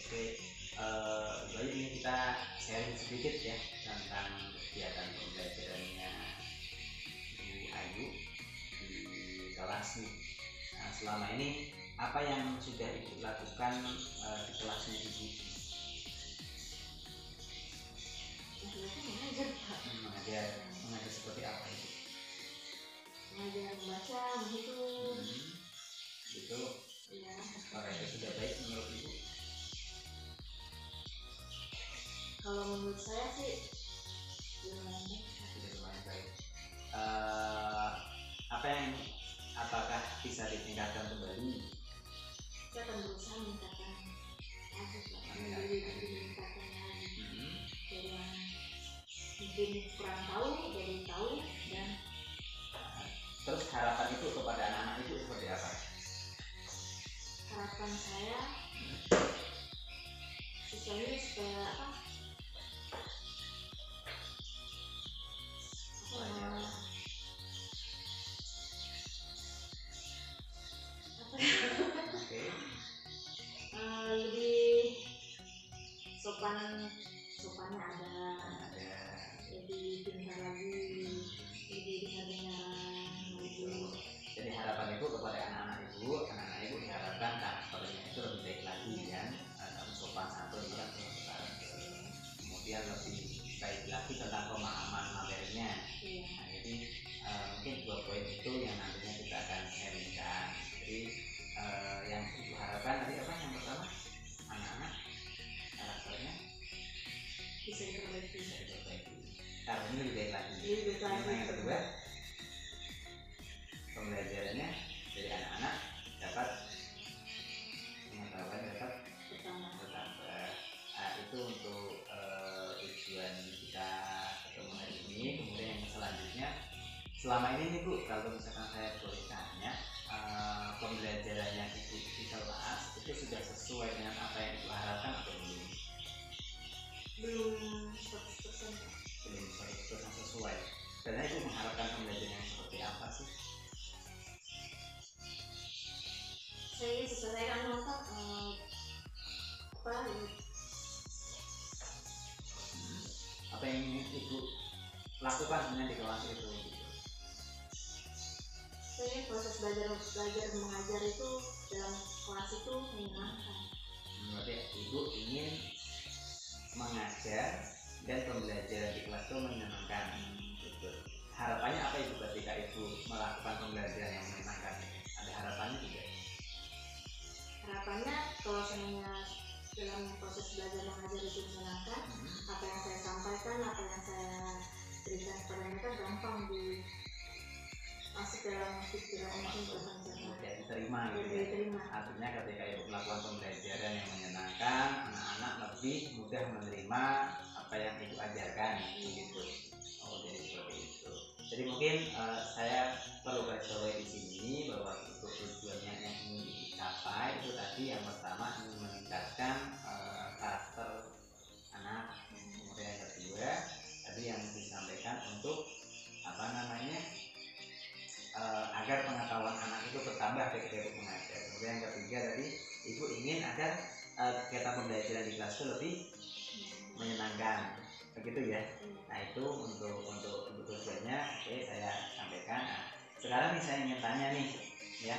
Oke, baik, ini kita sharing sedikit ya tentang kegiatan pembelajarannya Bu Ayu di kelas nih. Nah, selama ini apa yang sudah Ibu lakukan di kelasnya Ibu? Mengajar, Pak. Mengajar seperti apa itu? Mengajar membaca, menghitung. Itu Ya. apakah itu sudah baik menurut Ibu? Kalau menurut saya sih lumayan baik. Apakah bisa ditingkatkan kembali? Saya akan berusaha meningkatkan lagi, meningkatkan lagi. Dari yang mungkin kurang tahu jadi tahu. Dan terus harapan itu kepada anak-anak itu seperti apa? Harapan saya siswa ini supaya apa? Lebih sopannya ada, lebih pintar lagi, lebih dengar-dengaran lagi. Jadi harapan itu kepada anak-anak ibu diharapkan karakternya itu lebih baik lagi kan, sopan santun, kemudian lebih baik lagi tentang pemahaman materinya. Nah, jadi mungkin 2 poin itu yang nantinya kita akan sharingkan. Jadi yang ibu harapkan tadi apa? Yang pertama, anak-anak karakternya bisa diperbaiki, karakternya lebih baik lagi. Yang kedua, pembelajarannya dari anak-anak dapat pengetahuan dapat bertambah. Itu untuk tujuan kita ketemu hari ini. Kemudian yang selanjutnya, selama ini nih Bu, kalau misalkan saya boleh tanya, pembelajarannya Ibu di kelas itu sudah sesuai dengan apa yang Ibu harapkan atau belum? Belum 100%. Belum 100% sesuai. Karena Ibu mengharapkan pembelajaran yang seperti apa sih? Saya sesuaikan nonton apa yang ingin Ibu lakukan sebenarnya di kelas itu gitu. Saya proses belajar mengajar itu dalam kelas itu menyenangkan. Berarti Ibu ingin mengajar dan pembelajaran di kelas itu menyenangkan. Betul. Harapannya apa Ibu ketika Ibu melakukan pembelajaran yang menyenangkan? Ada harapannya tidak? Harapannya kalau semuanya dalam proses belajar mengajar itu menyenangkan, apa yang saya sampaikan, apa yang saya berikan kepada mereka gampang masuk dalam pikiran mudah diterima gitu ya. Artinya ketika Ibu melakukan pembelajaran yang menyenangkan, anak-anak lebih mudah menerima apa yang Ibu ajarkan gitu. Oh, jadi seperti itu. Jadi mungkin saya perlu garis bawahi di sini bahwa untuk tujuannya yang ingin dicapai itu tadi yang pertama ingin meningkatkan karakter anak. Kemudian yang kedua tadi yang disampaikan untuk apa namanya agar pengetahuan anak itu bertambah ketika Ibu mengajar. Kemudian yang ketiga tadi Ibu ingin agar kegiatan pembelajaran di kelas itu lebih menyenangkan, begitu ya. Nah itu untuk tujuannya. Oke, saya sampaikan. Nah, sekarang nih saya ingin tanya nih ya,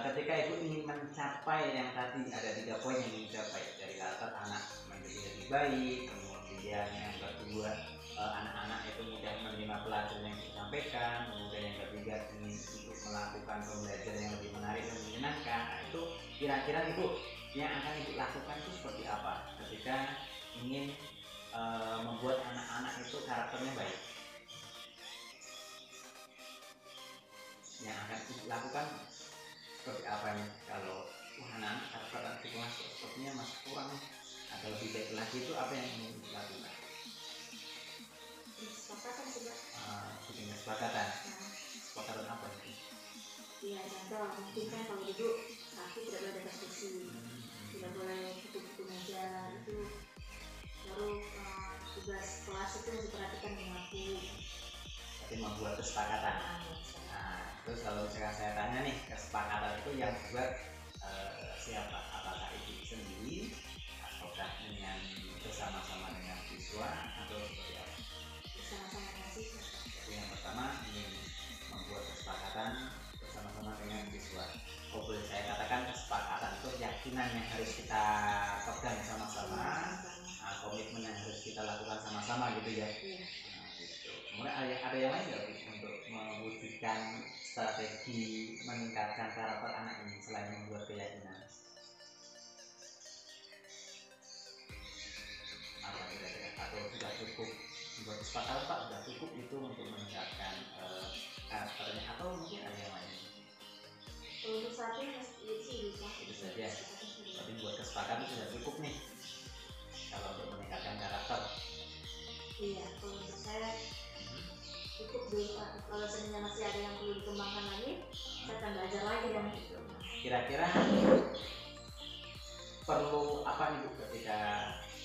ketika Ibu ingin mencapai yang tadi ada 3 poin yang ingin dicapai, dari karakter anak menjadi lebih baik, kemudian yang kedua anak-anak itu mudah menerima pelajaran yang disampaikan, kemudian yang ketiga ingin untuk melakukan pembelajaran yang lebih menarik dan menyenangkan. Nah itu kira-kira Ibu yang akan Ibu lakukan itu seperti apa ketika ingin membuat anak-anak itu karakternya baik? Yang akan Ibu lakukan seperti apa nih? Kalau anak-anak karakter di kelas sepertinya masih kurang atau lebih baik lagi, itu apa yang ingin Ibu lakukan? Kesepakatan juga. Bikin kesepakatan. Kesepakatan apa itu? Iya, contoh mungkin kan kalau duduk kaki tidak boleh di atas kursi, tidak boleh tutup meja itu. Lalu tugas kelas itu diperhatikan dengan aku. Jadi membuat kesepakatan. Nah, terus kalau misalkan saya tanya nih, kesepakatan itu yang buat siapa? Apakah Ibu sendiri keyakinan yang harus kita pegang sama-sama, komitmen yang harus kita lakukan sama-sama gitu ya. Nah, gitu. Kemudian ada yang lain nggak Bu, untuk mewujudkan strategi meningkatkan karakter anak ini selain membuat keyakinan? Apa kira-kira? Atau sudah cukup membuat kesepakatan Pak, sudah cukup itu untuk meningkatkan karakternya, atau mungkin ada yang lain? Untuk saat ini itu bisa. Itu saja. Tapi buat kesepakatan sudah cukup nih kalau untuk meningkatkan karakter. Iya, kalau untuk saya cukup dulu Pak. Kalau sebenarnya masih ada yang perlu dikembangkan lagi, saya akan belajar lagi dan Kira-kira perlu apa nih Bu ketika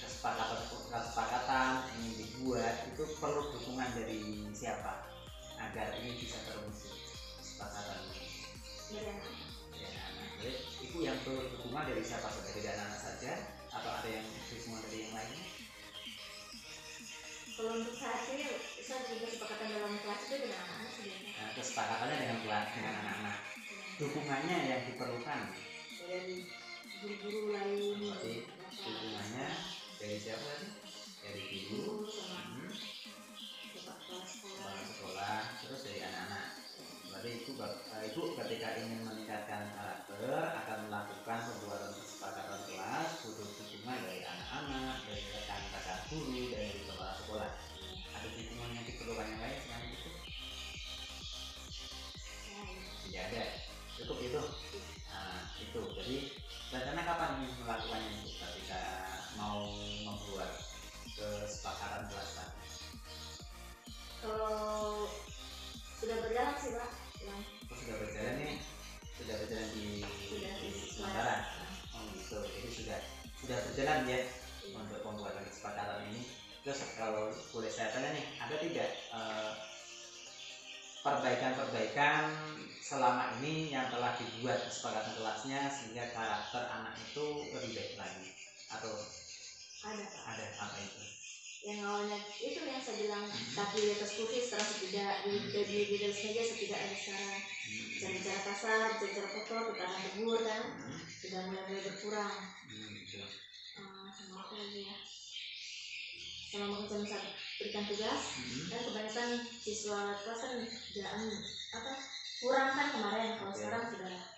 kesepakatan ingin dibuat, itu perlu dukungan dari siapa agar ini bisa terwujud kesepakatan ini? dari anak. Dari anak. Jadi itu yang perlu dukungan dari siapa saja, dari anak saja atau ada yang dukungan dari yang lainnya? Kalau untuk saat ini saya juga kesepakatan dalam kelas itu dengan anak-anak sebenarnya. Nah, kesepakatannya dengan anak-anak. Dukungannya yang diperlukan Dari guru-guru lain. berarti dukungannya dari siapa tadi? Dari guru, Sama kepala kepala sekolah. sekolah, terus dari anak-anak. Berarti ibu ketika ingin meningkatkan karakter akan melakukan pembuatan kesepakatan kelas, butuh dukungan dari anak-anak, dari rekan-rekan guru, dan dari kepala sekolah. Ada dukungan yang diperlukan yang lain selain itu? Tidak ada, cukup itu. Nah, itu jadi rencana kapan nih melakukannya Bu, ketika mau membuat kesepakatan kelas tadi? Kalau sudah berjalan sih Pak, Oh, sudah berjalan nih, sudah berjalan di sementara. Oh gitu, jadi sudah berjalan ya untuk pembuatan kesepakatan ini. Terus kalau boleh saya tanya nih, ada tidak perbaikan-perbaikan selama ini yang telah dibuat kesepakatan kelasnya sehingga karakter anak itu lebih baik lagi? Atau ada Pak. ada apa itu? Yang awalnya itu yang saya bilang kaki di atas kursi sekarang tidak di atas meja tidak ada sekarang. Bicara kasar, bicara kotor, kita tegur kan, sudah mulai berkurang. Gitu. Sama apa lagi ya? Sama mungkin saya berikan tugas, kan kebanyakan siswa kelas kan kurang kan kemarin, kalau sekarang sudah.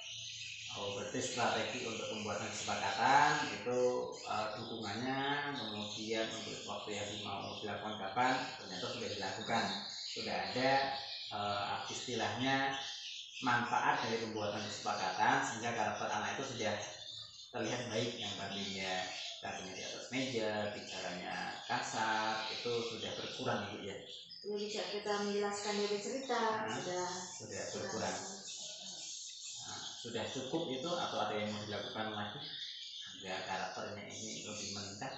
Oh, berarti strategi untuk pembuatan kesepakatan itu dukungannya, kemudian untuk waktu yang mau dilakukan kapan, ternyata sudah dilakukan. Sudah ada istilahnya manfaat dari pembuatan kesepakatan sehingga karakter anak itu sudah terlihat baik, yang tadinya kakinya di atas meja, bicaranya kasar, itu sudah berkurang gitu ya. Ya bisa kita menjelaskan dari cerita, sudah berkurang. Sudah cukup itu atau ada yang mau dilakukan lagi agar karakternya ini lebih meningkat?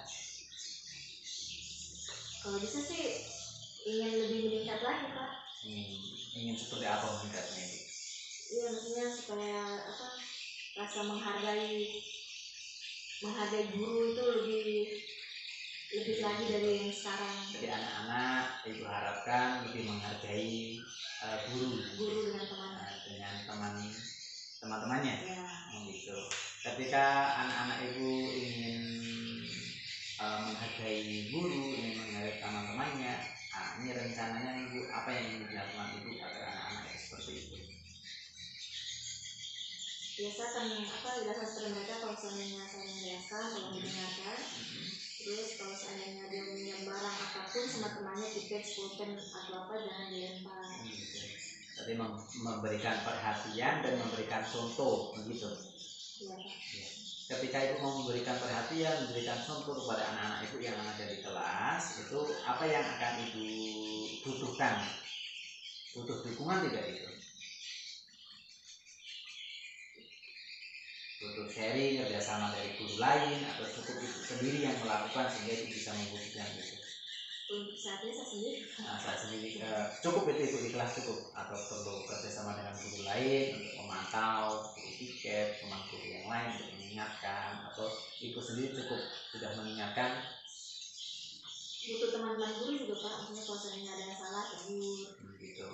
Kalau bisa sih ingin lebih meningkat lagi Pak. Ingin seperti apa meningkatnya ini? Iya, maksudnya supaya rasa menghargai guru itu lebih lagi dari yang sekarang. Jadi anak-anak ibu harapkan lebih menghargai guru dengan teman-temannya. Ya. Gitu. Ketika anak-anak ibu ingin menghargai guru, ingin menghargai teman-temannya, ini rencananya ibu apa yang ingin dilakukan ibu agar anak-anak itu seperti itu? Biasa kan jelaskan kepada mereka kalau seandainya saya menjelaskan, kalau mendengarkan. Terus kalau seandainya dia punya barang apapun sama temannya, tiket, pulpen atau apa, jangan dilempar. Jadi memberikan perhatian dan memberikan contoh, begitu. Iya Pak. Ketika ibu mau memberikan perhatian, memberikan contoh kepada anak-anak ibu yang ada di kelas, itu apa yang akan ibu butuhkan? Butuh dukungan tidak itu? Butuh sharing, kerjasama dari guru lain, atau cukup ibu sendiri yang melakukan sehingga ibu bisa mewujudkan itu? Untuk saat ini saya sendiri. Saat sendiri cukup itu ibu di kelas cukup, atau perlu kerjasama dengan guru lain untuk memantau guru tiket, teman guru yang lain untuk mengingatkan, atau ibu sendiri cukup sudah mengingatkan? Butuh teman-teman guru juga Pak, maksudnya kalau seandainya ada yang salah tegur. Gitu.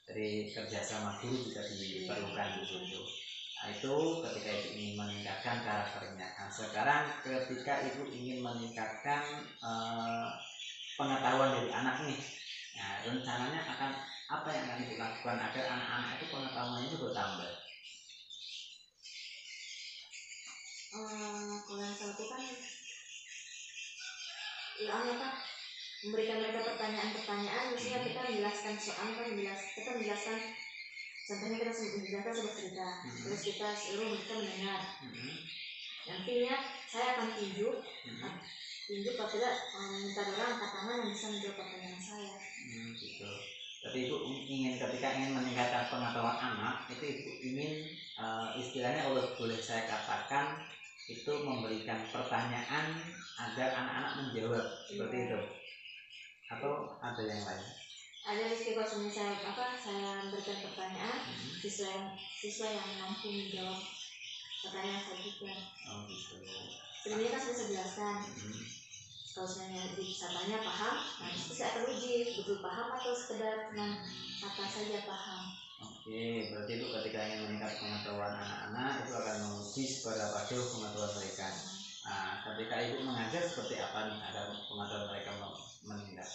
Jadi kerjasama guru juga diperlukan di situ. Nah, itu ketika itu ingin meningkatkan meningkatkan karakternya. Nah, sekarang ketika ibu ingin meningkatkan pengetahuan dari anak nih, nah, rencananya akan apa yang akan ibu lakukan agar anak-anak itu pengetahuannya itu bertambah? Kalau yang saya lakukan ya apa, memberikan mereka pertanyaan-pertanyaan, maksudnya kita menjelaskan soal kan, kita menjelaskan contohnya kita menjelaskan sebuah cerita, terus kita suruh mereka mendengar. Nantinya saya akan tunjuk apabila minta orang angkat tangan yang bisa menjawab pertanyaan saya. Gitu. Tapi ibu ingin ketika ingin meningkatkan pengetahuan anak itu ibu ingin istilahnya kalau boleh saya katakan itu memberikan pertanyaan agar anak-anak menjawab seperti itu, atau ada yang lain? Ada istilah saya berikan pertanyaan siswa yang mampu menjawab pertanyaan saya juga. Oh gitu. Sebenarnya kan saya jelaskan. Kalau sebenarnya bisa tanya paham, nah itu saya akan uji betul paham atau sekedar cuma kata saja paham. Oke, berarti itu ketika ingin meningkat pengetahuan anak-anak itu akan menguji seberapa jauh pengetahuan mereka. Nah, ketika ibu mengajar seperti apa nih agar pengetahuan mereka meningkat?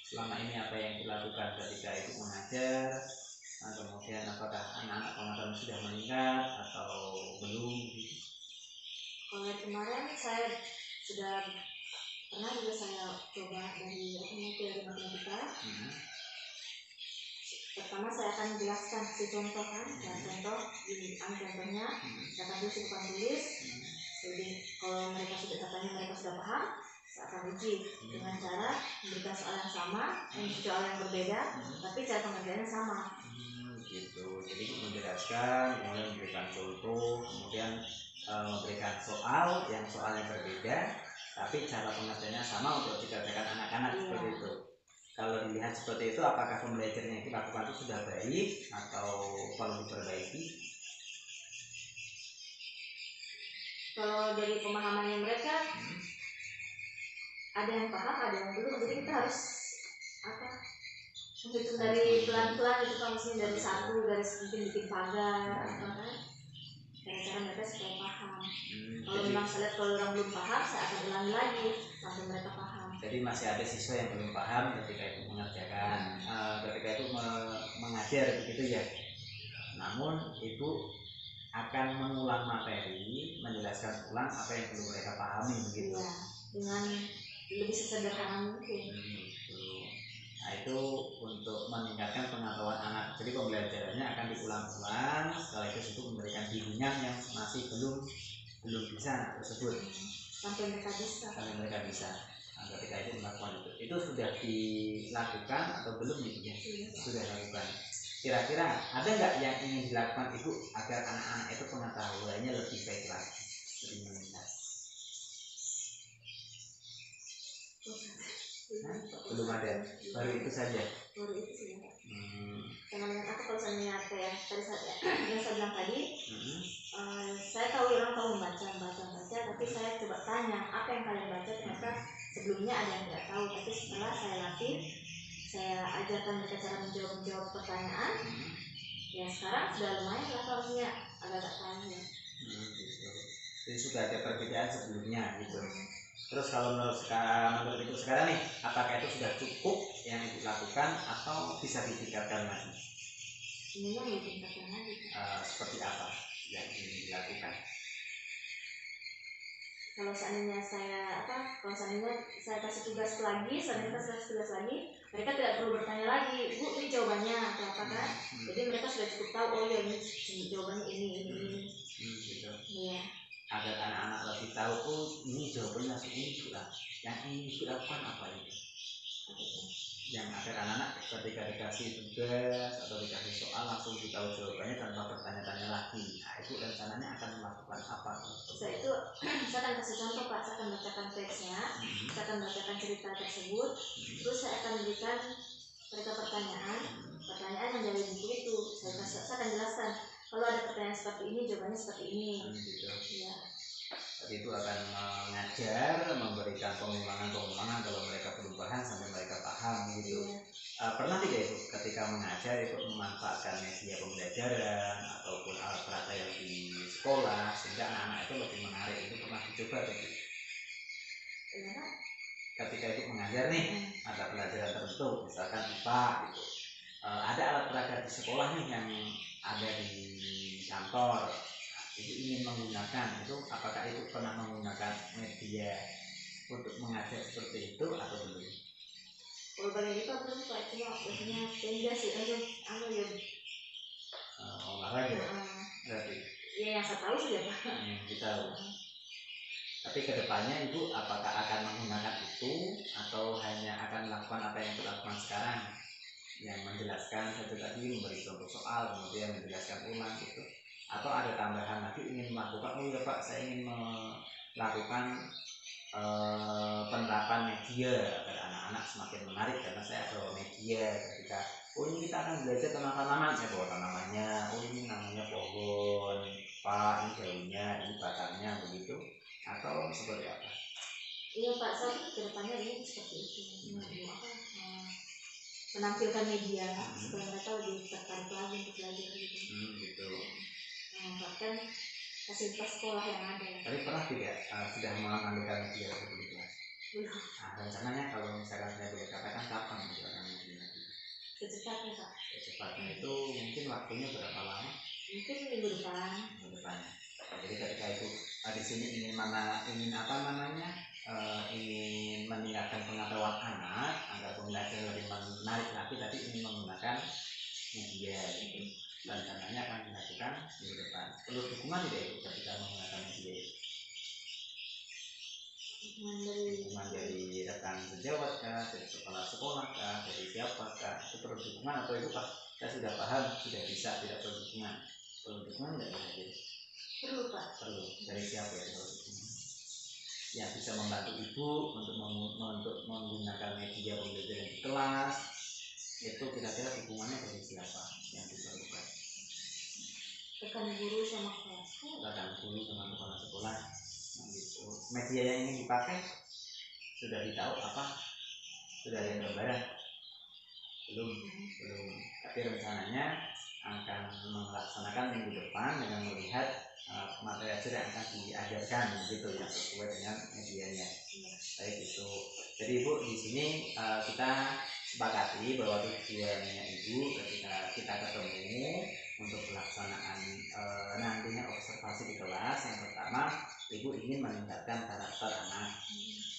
Selama ini apa yang dilakukan ketika ibu mengajar? Nah, kemudian apakah anak-anak pengetahuan sudah meningkat atau belum? Kalau kemarin saya sudah pernah juga saya coba dari matematika. Pertama saya akan menjelaskan si contoh kan, contoh di contohnya, saya akan tulis. Jadi kalau mereka sudah katanya mereka sudah paham, saya akan uji dengan cara memberikan soal yang sama, soal yang berbeda, tapi cara pengerjaannya sama. Gitu. Jadi menjelaskan, kemudian memberikan contoh, kemudian memberikan soal yang berbeda, tapi cara pengerjaannya sama untuk dikerjakan anak-anak. Seperti itu. Kalau dilihat seperti itu, apakah pembelajaran yang dilakukan itu sudah baik atau perlu diperbaiki? Kalau dari pemahamannya mereka, ada yang paham, ada yang belum. Jadi kita harus menghitung dari pelan-pelan itu kan, maksudnya dari satu, dari bikin pagar, kan? Cara-cara mereka supaya paham. Kalau memang saya lihat kalau orang belum paham, saya akan ulangi lagi sampai mereka paham. Jadi masih ada siswa yang belum paham ketika itu mengerjakan, ketika itu mengajar begitu ya. Namun ibu akan mengulang materi, menjelaskan ulang apa yang belum mereka pahami begitu. Ya, dengan lebih sesederhana mungkin. Nah itu untuk meningkatkan pengetahuan anak. Jadi pembelajarannya akan diulang-ulang, sekaligus itu memberikan bimbingan yang masih belum bisa tersebut. Sampai mereka bisa. Nah, ketika itu melakukan itu sudah dilakukan atau belum ya? Sudah dilakukan. Kira-kira ada nggak yang ingin dilakukan ibu agar anak-anak itu pengetahuannya lebih baik lagi, lebih meningkat? Belum ada, baru itu saja. Karena dengan aku kalau misalnya kayak tadi yang saya bilang tadi, saya tahu orang tahu membaca, tapi saya coba tanya apa yang kalian baca, ternyata sebelumnya ada yang nggak tahu, tapi setelah saya latih, saya ajarkan mereka cara menjawab pertanyaan, ya sekarang sudah lumayan lah harusnya agak tahu ya. Gitu. Jadi sudah ada perbedaan sebelumnya gitu. Terus kalau menurut ibu sekarang nih, apakah itu sudah cukup yang ibu lakukan atau bisa ditingkatkan lagi? Ini yang ditingkatkan lagi. Seperti apa yang ingin dilakukan? Kalau seandainya saya kasih tugas lagi, mereka tidak perlu bertanya lagi, Bu ini jawabannya atau apa kan? Jadi mereka sudah cukup tahu, oh ya ini jawabannya ini. Gitu. Iya. Agar anak-anak lebih tahu, oh ini jawabannya ini pula. Yang ingin dilakukan apa itu? Yang agar anak-anak ketika dikasih tugas atau dikasih soal langsung tahu jawabannya tanpa bertanya-tanya lagi. Nah itu rencananya akan melakukan apa? Saya akan kasih contoh Pak, saya akan bacakan teksnya, saya akan bacakan cerita tersebut, terus saya akan berikan mereka pertanyaan yang dari buku itu. Saya akan jelaskan kalau ada pertanyaan seperti ini jawabannya seperti ini. Gitu. Ya. Tapi itu akan mengajar, memberikan pengulangan kalau mereka belum paham sampai mereka paham gitu. Pernah tidak Ibu ketika mengajar itu memanfaatkan media pembelajaran ataupun alat peraga yang di sekolah sehingga anak-anak itu lebih menarik, itu pernah dicoba tidak? Ketika itu mengajar nih mata pelajaran tertentu, misalkan IPA gitu, ada alat peraga di sekolah nih yang ada di kantor, itu ingin menggunakan itu, apakah itu pernah menggunakan media untuk mengajar seperti itu atau belum? Kalau balik itu belum Pak, cuma biasanya tenda sih untuk ya olahraga berarti ya yang saya tahu sudah Pak. Kita tapi kedepannya Ibu apakah akan menggunakan itu atau hanya akan melakukan apa yang dilakukan sekarang, yang menjelaskan satu tadi, memberi contoh soal kemudian menjelaskan ulang gitu, atau ada tambahan lagi ingin melakukan, oh ya Pak saya ingin melakukan penerapan media agar anak-anak semakin menarik karena saya bawa media ketika ini kita akan belajar tentang tanaman, saya bawa tanamannya, ini namanya pohon Pak, ini daunnya, ini batangnya, begitu, atau seperti apa? Iya Pak, saya kedepannya ini seperti itu, menampilkan media supaya mereka lebih tertarik lagi untuk belajar gitu. Gitu. Memanfaatkan fasilitas sekolah yang ada. Tapi pernah tidak sudah mengambilkan media tersebut di kelas? Belum. Rencananya kalau misalkan saya boleh katakan kapan itu akan dimulai? Secepatnya Pak. Secepatnya itu mungkin waktunya berapa lama? Mungkin minggu depan. Jadi ketika itu di sini ingin ingin meningkatkan pengetahuan anak agar pembelajaran lebih menarik lagi, tapi ingin menggunakan media gitu. Rencananya akan dilakukan minggu depan. Perlu dukungan tidak Ibu ketika menggunakan media? Dukungan dari rekan sejawat kah, dari kepala sekolah kah, dari siapa kah? Itu perlu dukungan atau itu Pak saya sudah paham, sudah bisa, tidak perlu dukungan? Perlu dukungan tidak Ibu? Perlu Pak. Perlu. Dari siapa ya perlu dukungan? Yang bisa membantu Ibu untuk menggunakan media pembelajaran di kelas, itu kira-kira dukungannya dari siapa yang diperlukan? Rekan guru sama kelas. Rekan guru sama kepala sekolah. Nah, gitu. Media yang ingin dipakai sudah ditahu apa? Sudah ada gambaran? Belum. Tapi rencananya akan melaksanakan minggu depan dengan melihat materi ajar yang akan diajarkan begitu ya, sesuai dengan medianya. Baik itu. Jadi Ibu di sini kita sepakati bahwa tujuannya Ibu ketika kita ketemu untuk pelaksanaan nantinya observasi di kelas, yang pertama Ibu ingin meningkatkan karakter anak.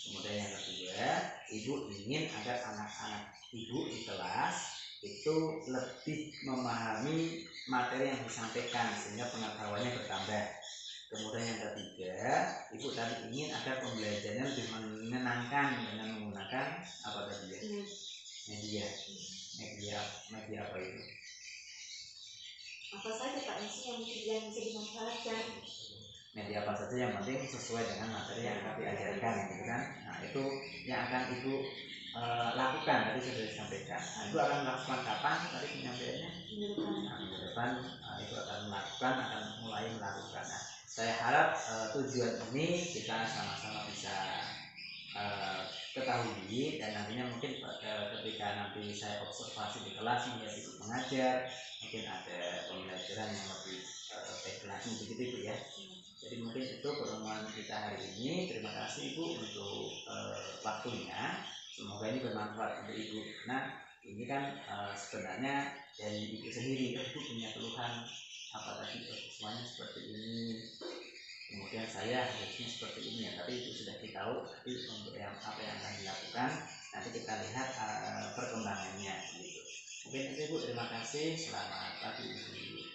Kemudian yang kedua, Ibu ingin agar anak-anak Ibu di kelas itu lebih memahami materi yang disampaikan sehingga pengetahuannya bertambah. Kemudian yang ketiga, Ibu tadi ingin agar pembelajarannya lebih menyenangkan dengan menggunakan apa tadi ya? Media apa itu? Apa saja Pak yang bisa dimanfaatkan? Media apa saja yang penting sesuai dengan materi yang akan diajarkan gitu kan. Nah itu yang akan Ibu lakukan, tadi sudah disampaikan. Nah, Ibu akan melakukan kapan tadi penyampaiannya? Minggu depan Ibu akan mulai melakukan. Nah, saya harap tujuan ini kita sama-sama bisa ketahui, dan nantinya mungkin ketika nanti saya observasi di kelas melihat Ibu mengajar, mungkin ada pembelajaran yang lebih baik lagi begitu Ibu ya. Jadi mungkin itu pertemuan kita hari ini. Terima kasih Ibu untuk waktunya. Semoga ini bermanfaat untuk Ibu. Nah ini kan sebenarnya dari Ibu sendiri, Ibu punya keluhan apa tadi, semuanya seperti ini, kemudian saya harusnya seperti ini ya, tapi Ibu sudah tahu. Tapi untuk apa yang akan dilakukan nanti kita lihat perkembangannya gitu. Mungkin itu Ibu, terima kasih. Selamat pagi Ibu.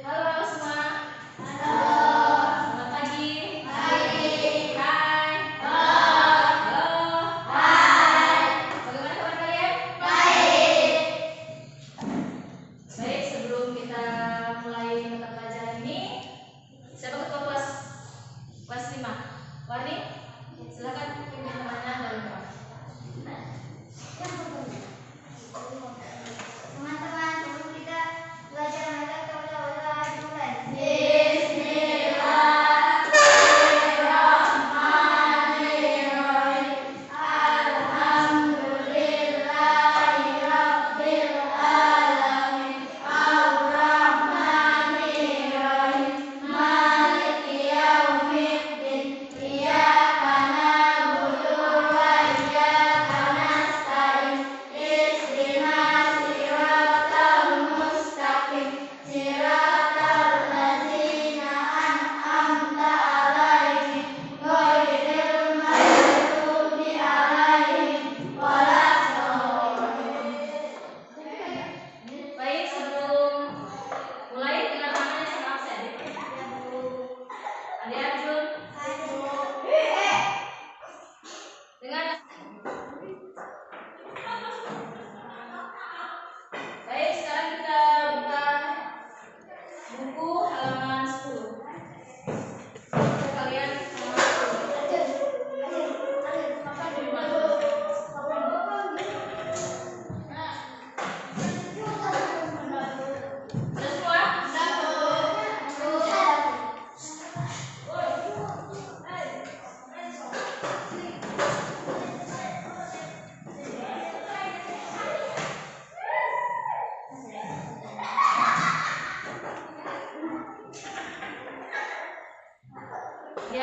Halo semua. Selamat pagi. Hai. Halo. Bagaimana kabar kalian? Baik. Sebelum kita mulai mata pelajaran ini, siapa ketua kelas 5? Warni, silakan pimpin temannya dalam doa.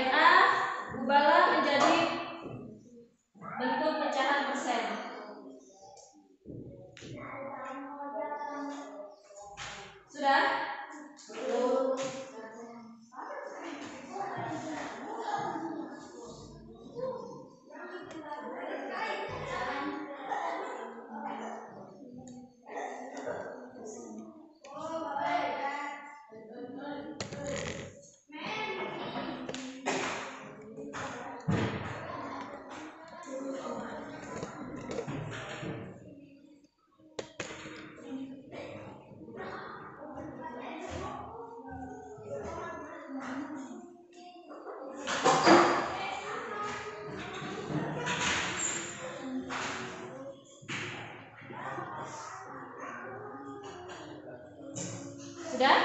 DNA ubahlah menjadi bentuk pecahan persen. Sudah? Sudah?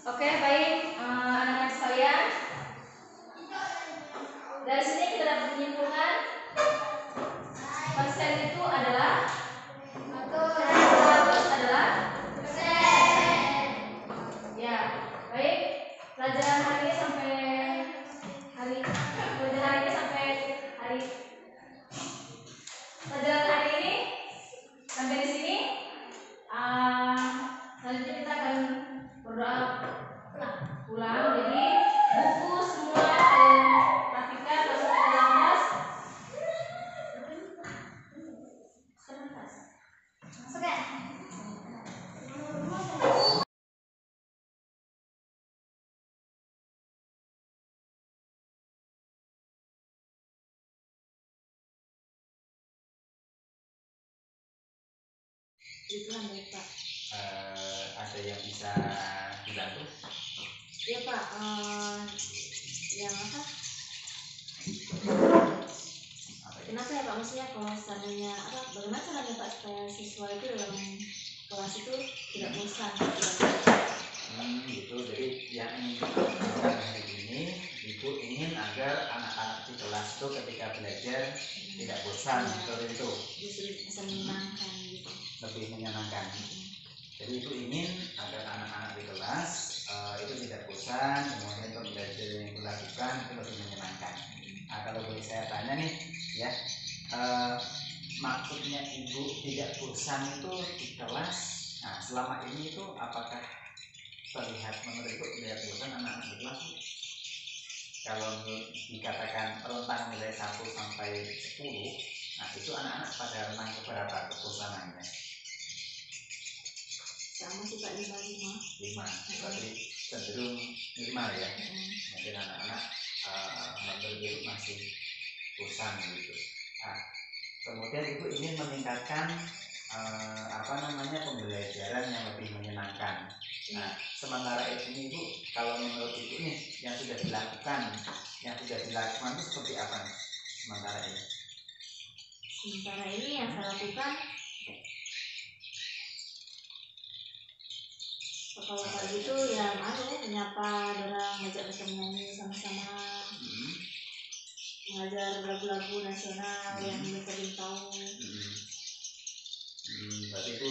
Oke, baik anak-anak sekalian. Dari sini kita dapat menyimpulkan persen itu adalah 100 adalah persen. Ya, baik. Pelajaran hari ini sampai hari pelajaran hari ini sampai di sini. Selanjutnya kita akan berdoa pulang. Jadi buku semua kalian perhatikan, masuk ke dalam tas. Masukkan. Itulah baik Pak. Ada yang bisa dibantu? Iya Pak. Yang apa? Kenapa ya Pak? Maksudnya kalau seandainya apa? Bagaimana caranya Pak supaya siswa itu dalam kelas itu tidak bosan? Gitu. Jadi yang ingin kita lakukan hari ini, Ibu ingin agar anak-anak di kelas itu ketika belajar tidak bosan, seperti itu. Justru bisa menyenangkan gitu. Lebih menyenangkan. Jadi Ibu ingin agar anak-anak di kelas itu tidak bosan, kemudian pembelajaran yang Ibu lakukan itu lebih menyenangkan. Nah, kalau boleh saya tanya nih, ya, maksudnya Ibu tidak bosan itu di kelas. Nah, selama ini itu apakah terlihat menurut Ibu tidak bosan anak-anak di kelas? Kalau dikatakan rentang nilai 1 sampai 10, nah itu anak-anak pada rentang keberapa kebosanannya? Sama sih Pak, 5. Berarti cenderung 5 ya. Mungkin anak-anak menurut Ibu masih bosan gitu. Nah, kemudian Ibu ingin meningkatkan pembelajaran yang lebih menyenangkan. Nah, sementara ini Ibu, kalau menurut Ibu nih yang sudah dilakukan itu seperti apa nih sementara ini? Sementara ini yang saya lakukan Kalau pagi itu ya menyapa orang, ngajak mereka menyanyi sama-sama, mengajar lagu-lagu nasional yang mereka belum tahu. Berarti itu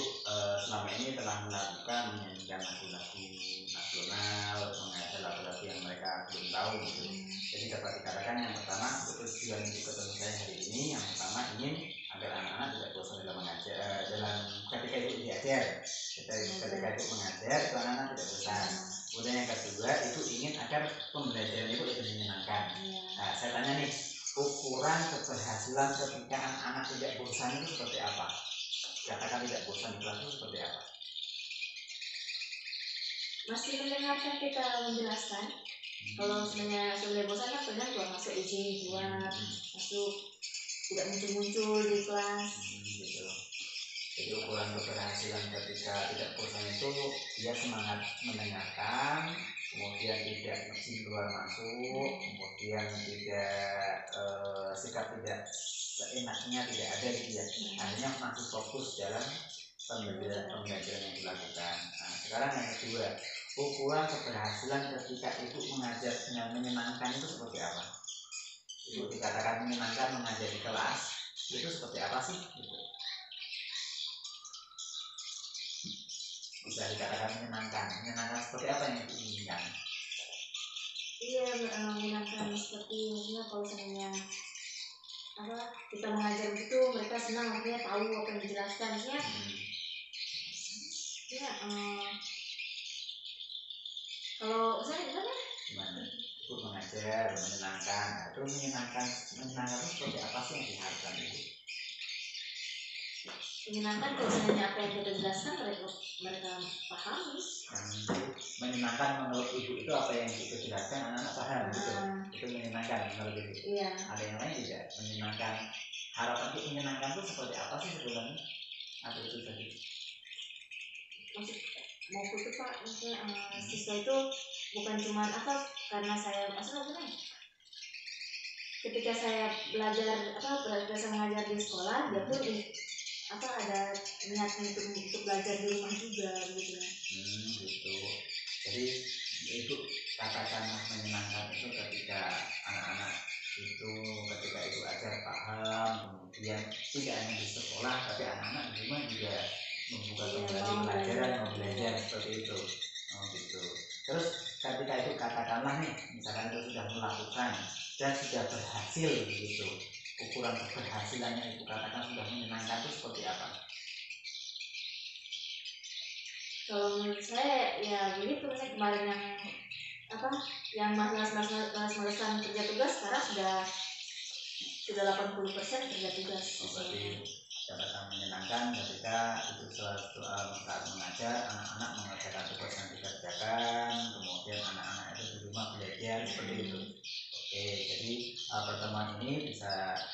selama ini telah melakukan menyanyikan lagu-lagu nasional, mengajar lagu-lagu yang mereka belum tahu gitu. Jadi dapat dikatakan yang pertama tujuan untuk ketemu saya hari ini, yang pertama ingin agar anak-anak tidak bosan dalam mengajar, dalam ketika itu diajar, ketika itu mengajar itu anak-anak tidak bosan. Kemudian yang kedua itu ingin agar pembelajaran itu lebih menyenangkan. Nah saya tanya nih, ukuran keberhasilan ketika anak-anak tidak bosan itu seperti apa? Katakan tidak bosan di kelas itu seperti apa? Masih mendengarkan kita menjelaskan. Kalau sebenarnya sudah bosan kan pernah keluar masuk izin keluar masuk, tidak muncul di kelas. Gitu. Jadi ukuran keberhasilan ketika tidak bosan itu dia semangat mendengarkan, kemudian tidak izin keluar masuk, kemudian tidak sikap tidak seenaknya tidak ada gitu ya. Akhirnya masih fokus dalam pembelajaran yang dilakukan. Nah, sekarang yang kedua, ukuran keberhasilan ketika itu mengajar dengan menyenangkan itu seperti apa? Itu dikatakan menyenangkan mengajar di kelas itu seperti apa sih? Gitu. Bisa dikatakan menyenangkan seperti apa yang diinginkan? Iya, menyenangkan seperti maksudnya kalau sebenarnya kita mengajar itu mereka senang, artinya tahu apa yang dijelaskan ya. Kalau saya gimana? Ikut mengajar menyenangkan. Nah, terus menyenangkan itu seperti apa sih yang diharapkan itu? Menyenangkan kalau sebenarnya apa yang kita jelaskan mereka pahami. Menyenangkan menurut ibu itu apa yang kita jelaskan anak-anak paham gitu. Itu menyenangkan menurut ibu. Iya. Ada yang lain tidak menyenangkan? Harapan untuk menyenangkan itu seperti apa sih sebenarnya? Atau itu tadi? Maksud mau itu Pak, maksudnya siswa itu bukan cuma karena saya maksudnya ketika saya belajar berasa mengajar di sekolah, dia pun ada niat untuk belajar di rumah juga gitu. Gitu. Jadi itu katakanlah menyenangkan itu ketika anak-anak itu ketika itu ajar paham, kemudian tidak hanya di sekolah tapi anak-anak di rumah juga membuka kembali pelajaran, mau belajar seperti itu. Gitu. Terus ketika itu katakanlah nih, misalkan itu sudah melakukan dan sudah berhasil gitu, ukuran keberhasilannya itu katakan sudah menyenangkan itu seperti apa? Kalau menurut saya ya begitu, misalnya kemarin yang malas-malasan kerja tugas sekarang sudah 80% kerja tugas. Berarti katakan menyenangkan ketika itu saat mengajar anak-anak mengerjakan tugas yang dikerjakan, kemudian anak-anak itu di rumah belajar seperti itu. Oke, jadi pertemuan ini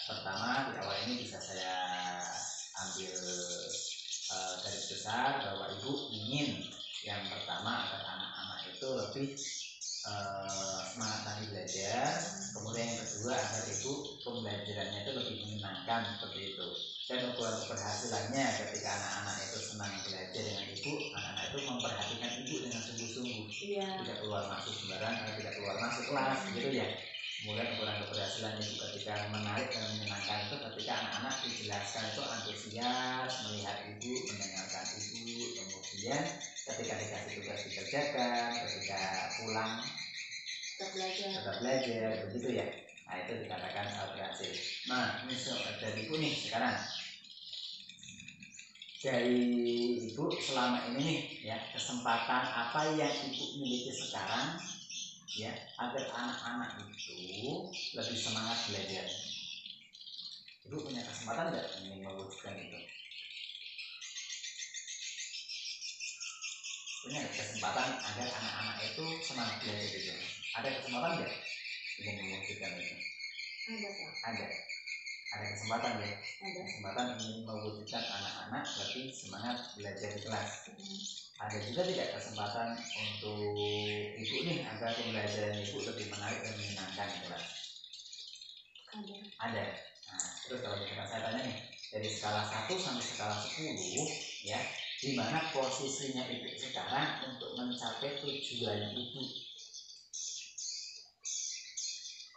pertama di awal ini bisa saya ambil garis besar bahwa ibu ingin yang pertama agar anak-anak itu lebih semangat lagi belajar, kemudian yang kedua agar itu pembelajarannya itu lebih menyenangkan seperti itu. Dan ukuran keberhasilannya ketika anak-anak itu senang belajar dengan ibu, anak-anak itu memperhatikan ibu dengan sungguh-sungguh, tidak keluar masuk sembarang atau tidak keluar masuk kelas gitu ya. Kemudian ukuran keberhasilan ibu ketika menarik dan menyenangkan itu ketika anak-anak dijelaskan itu antusias melihat ibu, mendengarkan ibu, kemudian ketika dikasih tugas dikerjakan, ketika pulang tetap belajar begitu ya. Nah itu dikatakan berhasil. Nah dari ibu nih sekarang, dari ibu selama ini nih ya, kesempatan apa yang ibu miliki sekarang ya agar anak-anak itu lebih semangat belajar? Ibu punya kesempatan nggak ingin mewujudkan itu? Punya kesempatan agar anak-anak itu semangat belajar itu? Ada kesempatan nggak ingin mewujudkan itu? Ada kesempatan ya? Ada kesempatan ingin mewujudkan anak-anak lebih semangat belajar di kelas. Ada juga tidak kesempatan untuk ibu nih agar pembelajaran ibu lebih menarik dan menyenangkan di kelas? Ada. Nah, terus kalau misalkan saya tanya nih, dari skala 1 sampai skala 10 ya, di mana posisinya ibu sekarang untuk mencapai tujuan ibu?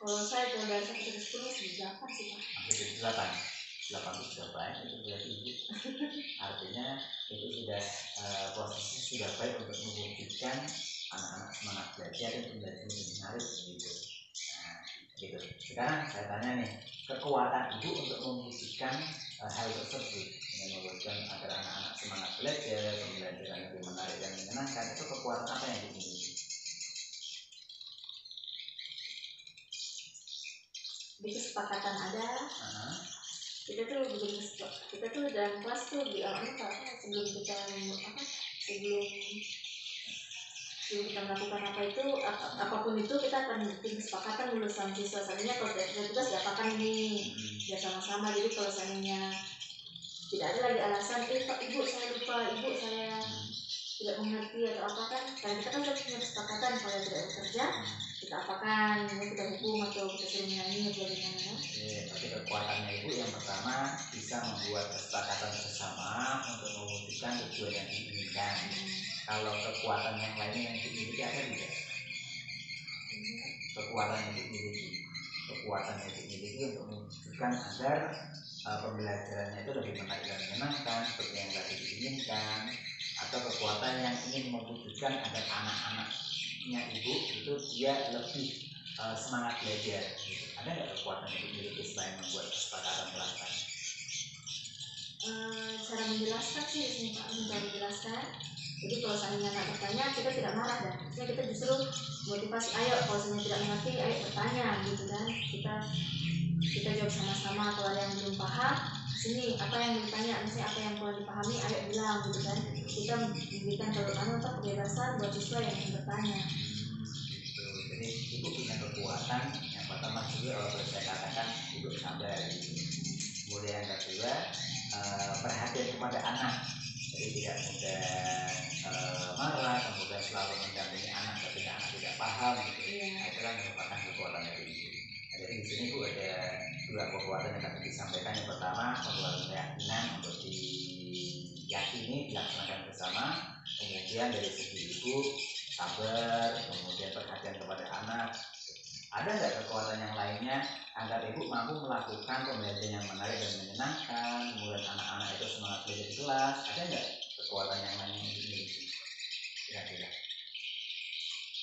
Kalau saya kalau dari 1 sampai 10 sih 8 sih Pak. Hampir 8 sudah baik itu berarti ibu. Artinya itu sudah posisi sudah baik untuk mewujudkan anak-anak semangat belajar dan pembelajaran lebih menarik gitu. Nah, gitu. Sekarang saya tanya nih, kekuatan ibu untuk mewujudkan hal tersebut dengan mewujudkan agar anak-anak semangat belajar, pembelajaran lebih menarik dan menyenangkan, itu kekuatan apa yang dimiliki? Di kesepakatan ada. Kita tuh dalam kelas tuh di awalnya sebelum kita melakukan apa itu apapun itu kita akan bikin kesepakatan dulu sama siswa. Seandainya kalau ada tugas diapakan ini biar sama-sama. Jadi kalau seandainya tidak ada lagi alasan Pak ibu saya lupa, ibu saya tidak mengerti atau apa kan, karena kita kan sudah punya kesepakatan kalau tidak bekerja kita apakan, kita hukum atau kita suruh nyanyi atau bagaimana. Tapi kekuatannya ibu yang pertama bisa membuat kesepakatan bersama untuk mewujudkan tujuan yang diinginkan. Kalau kekuatan yang lainnya yang dimiliki ada tidak? Kekuatan yang dimiliki untuk mewujudkan agar pembelajarannya itu lebih menarik dan menyenangkan seperti yang tadi diinginkan, atau kekuatan yang ingin mewujudkan agar anak-anaknya ibu itu dia lebih semangat belajar gitu. Ada nggak kekuatan yang dimiliki selain membuat kesepakatan kelas? Cara menjelaskan sih di sini Pak, menjelaskan. Jadi kalau seandainya nggak bertanya kita tidak marah dan kita justru motivasi, ayo kalau seandainya tidak mengerti ayo bertanya gitu kan, kita jawab sama-sama. Kalau ada yang belum paham sini apa yang ditanya, misalnya apa yang kurang dipahami ayo bilang gitu kan. Kita memberikan kebebasan buat siswa yang ingin bertanya. Jadi ibu punya kekuatan yang pertama juga kalau saya katakan ibu sabar gitu. Kemudian yang kedua perhatian kepada anak, jadi tidak mudah marah, kemudian selalu mendampingi anak ketika anak tidak paham gitu. Nah, itu kan merupakan kekuatan dari ibu. Nah, jadi di sini ibu ada dua kekuatan yang tadi disampaikan. Yang pertama kekuatan keyakinan untuk diyakini dilaksanakan bersama. Kemudian dari segi ibu sabar, kemudian perhatian kepada anak. Ada nggak kekuatan yang lainnya agar ibu mampu melakukan pembelajaran yang menarik dan menyenangkan, kemudian anak-anak itu semangat belajar di kelas? Ada nggak kekuatan yang lain yang dimiliki? Kira-kira?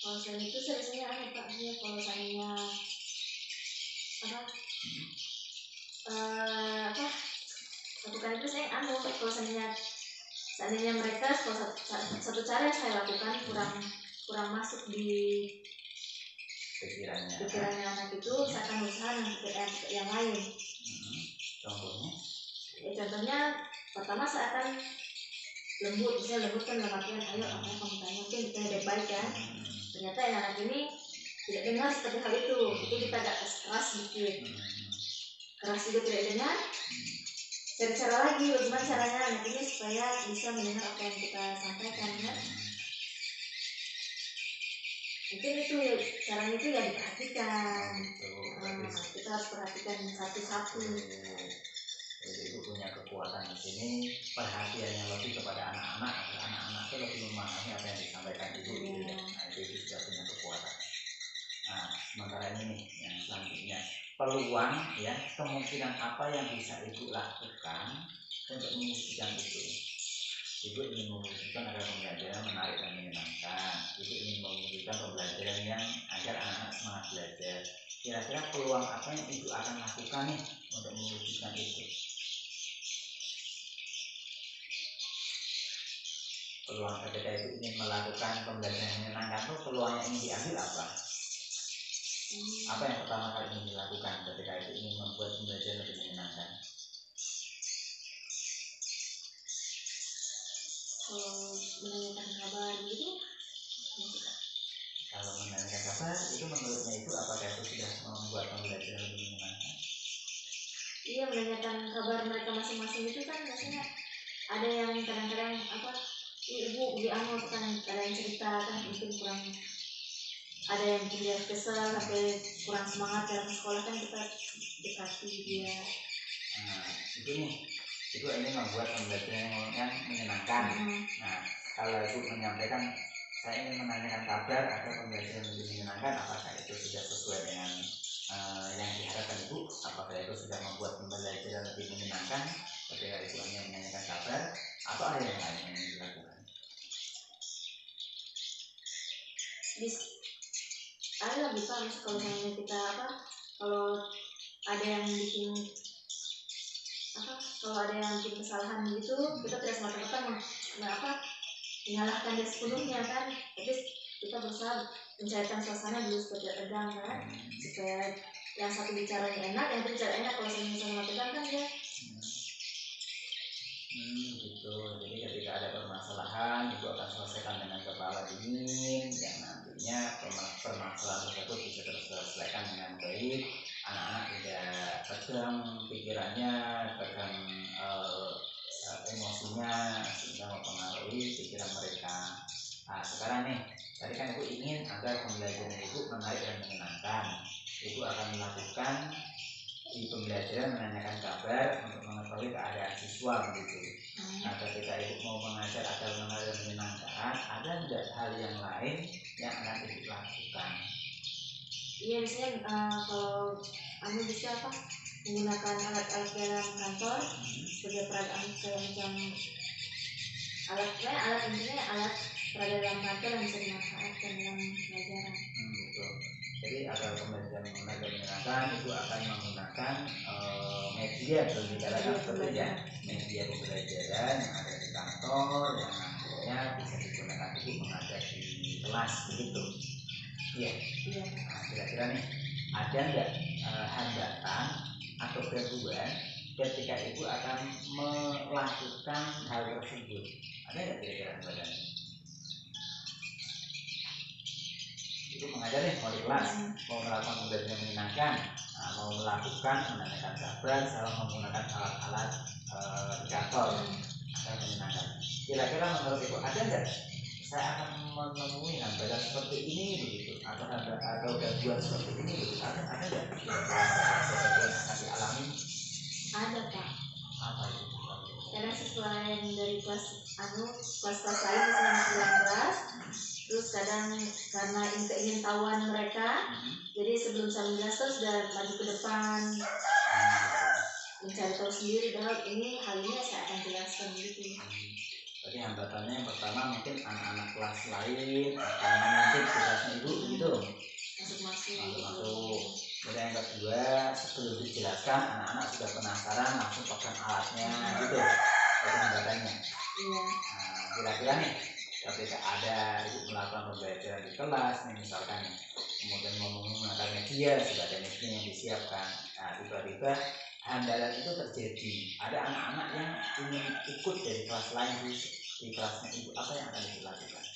Kalau saya itu biasanya Pak, kalau saya lakukan itu saya kalau seandainya mereka satu cara yang saya lakukan kurang masuk di pikirannya anak itu, saya akan usaha yang lain. Contohnya pertama saya akan lembut, misalnya lembut kan dalam artian ayo apa yang kamu tanya mungkin kita baik-baik kan. Ternyata anak ini tidak dengar seperti hal itu kita agak keras sedikit, keras juga tidak dengar. Cari cara lagi bagaimana caranya anak ini supaya bisa mendengar apa yang kita sampaikan kan. Mungkin itu caranya itu ya diperhatikan. Kita harus perhatikan satu-satu. Jadi ibu punya kekuatan di sini, perhatian yang lebih kepada anak-anak agar anak-anak itu lebih memahami apa yang disampaikan ibu. Nah, itu sudah punya kekuatan. Nah, sementara ini nih yang selanjutnya, peluang ya, kemungkinan apa yang bisa ibu lakukan untuk mewujudkan itu? Ibu ingin mewujudkan agar pembelajaran menarik dan menyenangkan. Ibu ingin mewujudkan pembelajaran yang agar anak-anak semangat belajar. Kira-kira peluang apa yang ibu akan lakukan nih untuk mewujudkan itu? Peluang ketika ibu ingin melakukan pembelajaran yang menyenangkan itu, peluang yang ingin diambil apa? Apa yang pertama kali ingin dilakukan ketika ibu ingin membuat pembelajaran lebih menyenangkan? Menanyakan kabar gitu. Kalau menanyakan kabar itu menurutnya itu apakah itu sudah membuat pembelajaran lebih menyenangkan? Iya, menanyakan kabar mereka masing-masing itu kan biasanya ada yang kadang-kadang ibu kan ada yang cerita kan mungkin kurang, ada yang dia kesel sampai kurang semangat dalam sekolah kan kita dekati dia. Nah, itu nih itu ingin membuat pembelajaran yang menyenangkan. Nah, kalau ibu menyampaikan saya ingin menanyakan kabar agar pembelajaran lebih menyenangkan, apakah itu sudah sesuai dengan yang diharapkan ibu? Apakah itu sudah membuat pembelajaran lebih menyenangkan ketika ibu hanya menanyakan kabar, atau ada yang lain yang dilakukan? Ada bisa kalau misalnya kita kalau ada yang bikin kalau ada yang bikin kesalahan gitu, kita tidak semata-mata menyalahkan dia sepenuhnya kan, tapi kita berusaha mencairkan suasana dulu supaya tegang kan, supaya yang satu bicaranya enak, yang satu bicara enak. Kalau sama-sama tegang kan ya. Gitu. Jadi ketika ada permasalahan, ibu akan selesaikan dengan kepala dingin, yang nantinya permasalahan tersebut bisa terselesaikan dengan baik. Anak-anak tidak tegang pikirannya, tegang emosinya, sehingga mempengaruhi pikiran mereka. Nah, sekarang nih, tadi kan ibu ingin agar pembelajaran ibu menarik dan menyenangkan. Ibu akan melakukan di pembelajaran menanyakan kabar untuk mengetahui keadaan siswa begitu. Nah, ketika ibu mau mengajar agar menarik dan menyenangkan, ada tidak hal yang lain yang akan ibu lakukan? Iya, misalnya kalau bisa menggunakan alat-alat dalam kantor sebagai peralatan, kayak macam alat intinya alat peralatan dalam kantor yang bisa dimanfaatkan dalam pelajaran. Betul. Jadi agar pembelajaran menarik dan menyenangkan, ibu akan menggunakan media pembelajaran seperti ya, media pembelajaran yang ada di kantor yang nantinya bisa digunakan ibu mengajar di kelas begitu. Iya. Nah, kira-kira nih ada nggak hambatan atau gangguan ketika ibu akan melakukan hal tersebut? Ada nggak kira-kira hambatannya? Ibu mengajar nih, mau di kelas, mau melakukan pembelajaran menyenangkan, mau melakukan menanyakan kabar, salah menggunakan alat-alat di kantor agar menyenangkan. Kira-kira menurut ibu ada nggak? Saya akan menemui hambatan seperti ini begitu, atau gangguan seperti ini begitu. Ada nggak? Yang akan dialami? Ada, Pak. Apa itu? Karena selain dari kelas lain misalnya 19, terus kadang karena keingintahuan mereka, jadi sebelum saya menjelaskan sudah maju ke depan, mencari tahu sendiri hal ini saya akan jelaskan gitu. Jadi hambatannya yang pertama mungkin anak-anak kelas lain akan mengintip kelasnya ibu gitu, masuk. Kemudian yang kedua, sebelum dijelaskan anak-anak sudah penasaran, langsung pegang alatnya gitu. Itu hambatannya. Iya. Nah, kira-kira nih ketika ada ibu melakukan pembelajaran di kelas nih misalkan nih, kemudian mau menggunakan media, sudah ada media yang disiapkan. Nah, tiba-tiba hambatan itu terjadi, ada anak-anak yang ingin ikut dari kelas lain di kelasnya ibu, apa yang akan dilakukan?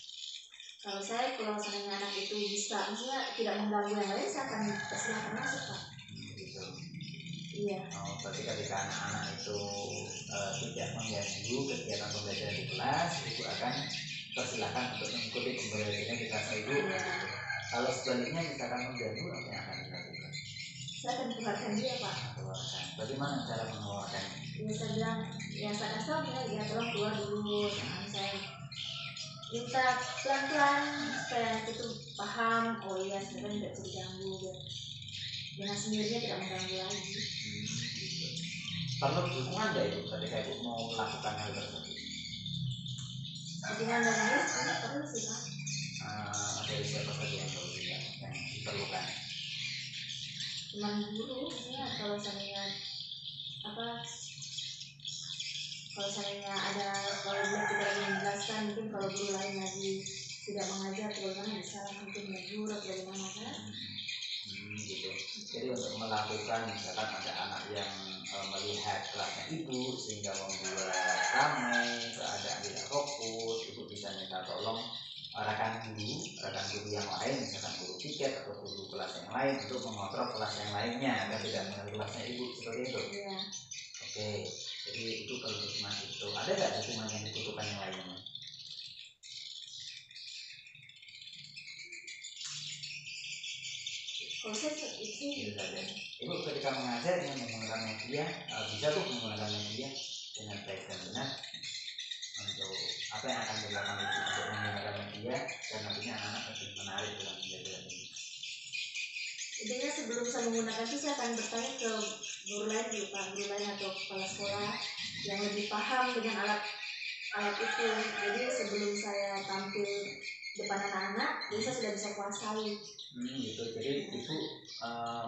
Kalau seandainya anak itu bisa, maksudnya tidak mengganggu yang lain, saya akan persilakan masuk, Pak. Gitu. Iya. Berarti ketika anak-anak itu tidak mengganggu kegiatan pembelajaran di kelas, ibu akan persilakan untuk mengikuti pembelajaran di kelas ibu. Iya. Kalau sebaliknya misalkan mengganggu, apa yang akan dilakukan? Saya akan keluarkan dia, Pak. Bagaimana cara mengeluarkan? Ya, saya bilang, ya saya kasih ya tolong keluar dulu. Saya minta pelan-pelan supaya itu paham, oh iya sebenarnya tidak bisa diganggu ya. Dengan sendirinya tidak mengganggu lagi. Perlu dukungan nggak ibu ketika ibu mau melakukan hal tersebut? Dukungan dari ibu perlu sih, Pak. Dari siapa saja yang diperlukan? Teman guru, ya kalau saya kalau dia tidak ingin menjelaskan, mungkin kalau guru lain lagi tidak mengajar, bagaimana bisa mungkin guru atau bagaimana kan? Gitu. Jadi untuk melakukan misalkan ada anak yang melihat kelasnya ibu sehingga membuat ramai, keadaan tidak fokus, ibu bisa minta tolong rekan guru yang lain, misalkan guru piket atau guru kelas yang lain untuk mengontrol kelas yang lainnya agar tidak mengganggu kelasnya ibu, seperti itu. Iya. Oke, jadi itu kalau dukungan itu. Ada nggak dukungan yang dibutuhkan yang lainnya? Itu saja. Ibu ketika mengajar ingin menggunakan media, bisa tuh menggunakan media. dengan baik dan benar untuk apa yang akan dilakukan ibu untuk menggunakan media dan nantinya anak-anak lebih menarik dalam pembelajaran ini. Intinya sebelum saya menggunakan itu saya akan bertanya ke guru lain dulu Pak, guru lain atau kepala sekolah yang lebih paham dengan alat itu. Jadi sebelum saya tampil depan anak-anak, jadi saya sudah bisa kuasai. Gitu. Jadi ibu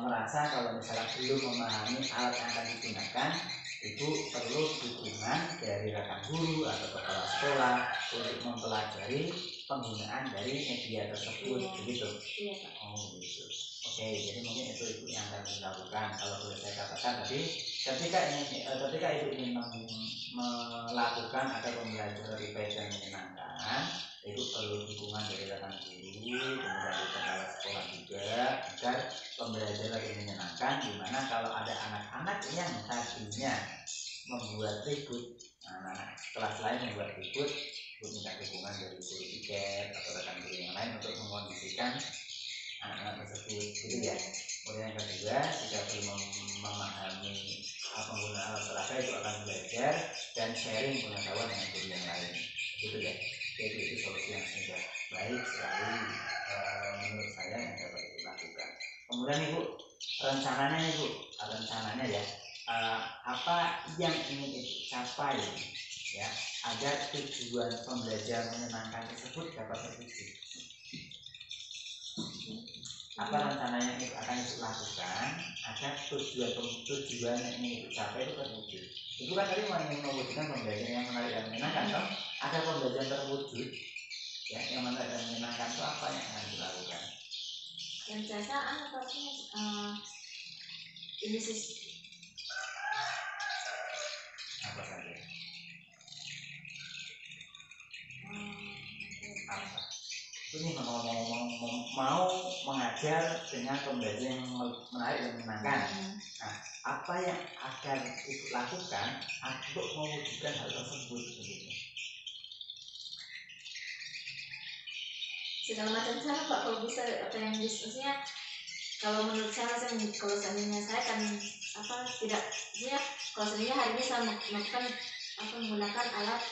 merasa kalau misalnya belum memahami alat yang akan digunakan, ibu perlu dukungan dari rekan guru atau kepala sekolah untuk mempelajari penggunaan dari media tersebut, begitu. Iya Pak. Oh gitu. Oke, jadi mungkin itu ibu yang akan dilakukan. Kalau boleh saya katakan tadi, ketika ibu ingin melakukan atau pembelajaran lebih baik dan menyenangkan, ibu perlu dukungan dari rekan guru, kemudian dari kepala sekolah juga, agar pembelajaran lebih menyenangkan. Dimana kalau ada anak-anak yang tadinya membuat ribut, anak kelas lain membuat ribut, ibu minta dukungan dari guru tiket atau rekan guru yang lain untuk mengkondisikan anak-anak tersebut, gitu ya. Kemudian yang kedua, jika belum memahami penggunaan alat peraga, itu akan belajar dan sharing pengetahuan dengan guru yang lain, gitu ya. Jadi itu solusi yang sudah baik sekali menurut saya yang dapat ibu lakukan. Kemudian ibu, rencananya ya, apa yang ingin ibu capai ya agar tujuan pembelajaran menyenangkan tersebut dapat terwujud. Apa rencananya ibu akan ibu lakukan agar tujuan yang ingin ibu capai itu terwujud. Ibu kan tadi ingin mewujudkan pembelajaran yang menarik dan menyenangkan, toh? Agar pembelajaran terwujud ya, yang menarik dan menyenangkan itu apa yang akan dilakukan? Yang saya ataupun ini sih Apa saja? Apa? Ini mau mengajar dengan pembelajaran yang menarik dan menyenangkan. Nah, apa yang akan ibu lakukan untuk mewujudkan hal tersebut? Begitu. Segala macam cara Pak, kalau bisa apa yang bisnisnya. Kalau menurut saya, kalau seandainya saya kan tidak, ya kalau seandainya hari ini saya melakukan menggunakan alat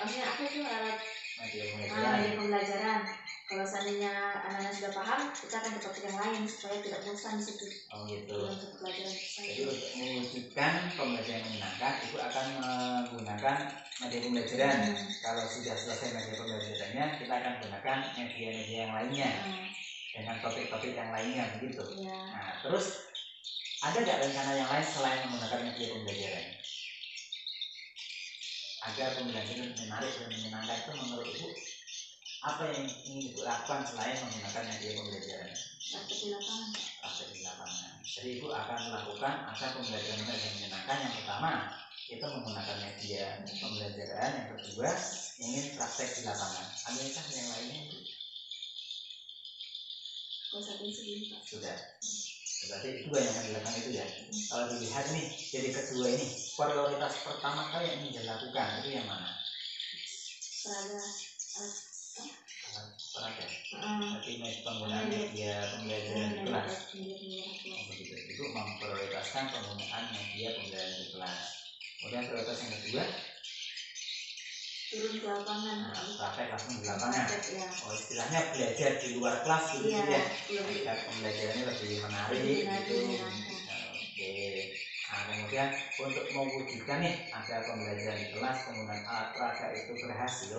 media pembelajaran. Kalau seandainya anak-anak sudah paham, kita akan ke topik yang lain supaya tidak bosan di situ. Oh gitu. Untuk pelajaran saya. Jadi untuk mewujudkan pembelajaran menyenangkan, ibu akan menggunakan media pembelajaran. Kalau sudah selesai media pembelajarannya, kita akan gunakan media-media yang lainnya dengan topik-topik yang lainnya, begitu. Ya. Nah, terus ada nggak rencana yang lain selain menggunakan media pembelajaran? Agar pembelajaran menarik dan menyenangkan itu menurut ibu, apa yang ingin ibu lakukan selain menggunakan media pembelajaran? Praktek di lapangan. Jadi ibu akan melakukan agar pembelajaran menarik dan menyenangkan. Yang pertama itu menggunakan media pembelajaran. Yang kedua ingin praktek di lapangan. Adakah yang lainnya ibu? Sudah. Berarti dua yang akan dilakukan itu ya. Kalau dilihat nih, jadi kedua ini prioritas pertama kali yang ingin dilakukan itu yang mana? Peraga. Berarti penggunaan media pembelajaran di kelas. Begitu. Itu memprioritaskan penggunaan media pembelajaran di kelas. Kemudian prioritas yang kedua, turun ke lapangan. Praktek langsung di lapangan. Oh, istilahnya belajar di luar kelas gitu ya. Agar pembelajarannya lebih menarik gitu. Oke. Nah, kemudian untuk mewujudkan nih agar pembelajaran di kelas penggunaan alat peraga itu berhasil,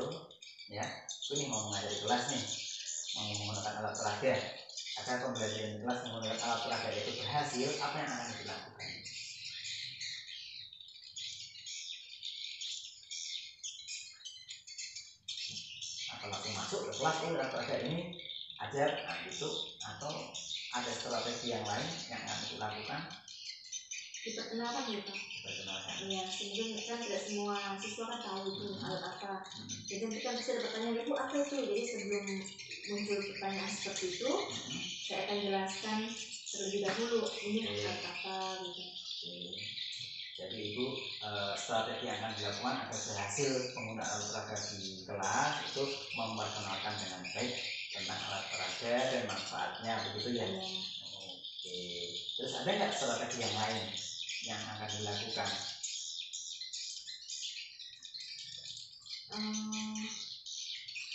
ya. Ini mau mengajar di kelas nih, mau menggunakan alat peraga. Agar pembelajaran di kelas menggunakan alat peraga itu berhasil, apa yang akan dilakukan? Langsung masuk ke kelas, alat peraga ini ajar, gitu, atau ada strategi yang lain yang akan dilakukan? Diperkenalkan ya Pak. Iya, sehingga kan tidak semua siswa kan tahu itu alat apa. Jadi kita bisa bertanya, ibu apa itu? Jadi sebelum muncul pertanyaan seperti itu, saya akan jelaskan terlebih dahulu ini alat apa gitu. Jadi ibu strategi yang akan dilakukan agar berhasil penggunaan alat peraga di kelas itu memperkenalkan dengan baik tentang alat peraga dan manfaatnya, begitu ya. Oke. Terus ada nggak strategi yang lain yang akan dilakukan?